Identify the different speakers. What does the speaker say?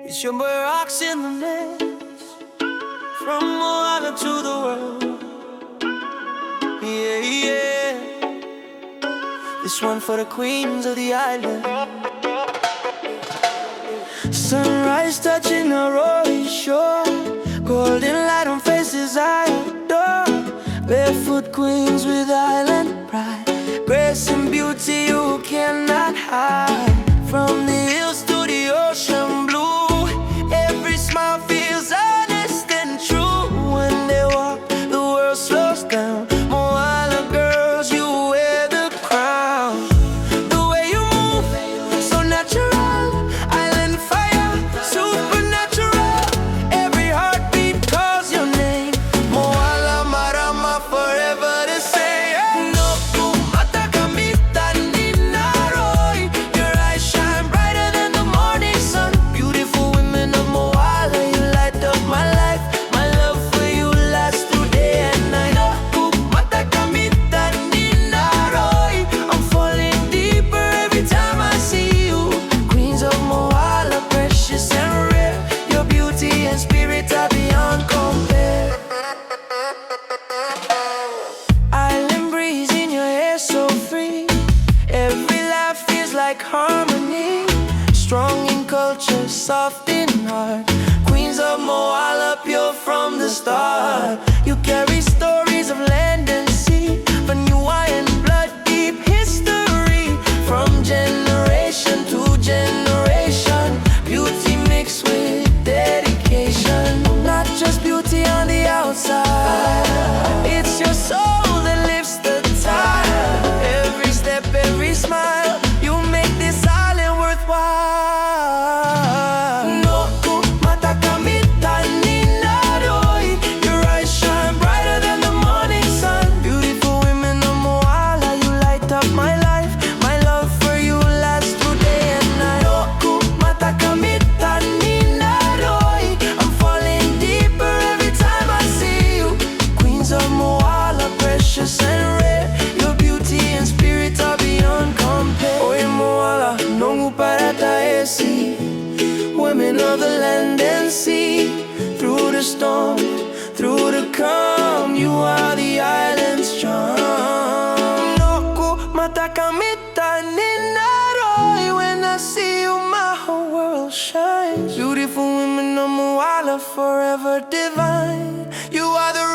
Speaker 1: It's your boy rocks in the mix, from Moala to the world. Yeah, yeah. This one for the queens of the island. Sunrise touching the roaring shore, golden light on faces I adore. Barefoot queens with island pride, grace and beauty you cannot hide. From the hills to the ocean blue, every smile feels honest and true. When they walk, the world slows down. Moala girls, you wear the crown. The way you move, so natural. Island fire, supernatural. Every heartbeat calls your name. Moala, Marama, forever the same. No kumata kamita ni naroy. Your eyes shine brighter than the morning sun. Beautiful women of Moala, you light up my life. My love for you lasts through day and night. No kumata kamita ni naroy. I'm falling deeper every time I see you. Queens of Moala, precious and rare. Your beauty and spirit are beyond compare. Island breeze in your hair so free. Every laugh feels like harmony. Strong in culture, soft in heart. Queens of Moala, pure from the start. You carry stories of land and sea, from new wine, blood, deep history. From generation to generation, beauty mixed with dedication. Not just beauty on the outside, it's your soul that lifts the tide. Every step, every smile, you make this island worthwhile. No kumata kamita ni naroy. Your eyes shine brighter than the morning sun. Beautiful women of Moala, you light up my life. My love for you lasts through day and night. No kumata kamita ni naroy. I'm falling deeper every time I see you. Queens of Moala, precious and rare. Your beauty and spirit are beyond compare. Oh, in Moala, nongu parata esi. Women of the land and sea. Through the storm, through the calm, you are the island's charm. Noku matakamita ninaroy. When I see you, my whole world shines. Beautiful women of Moala, forever divine. You are the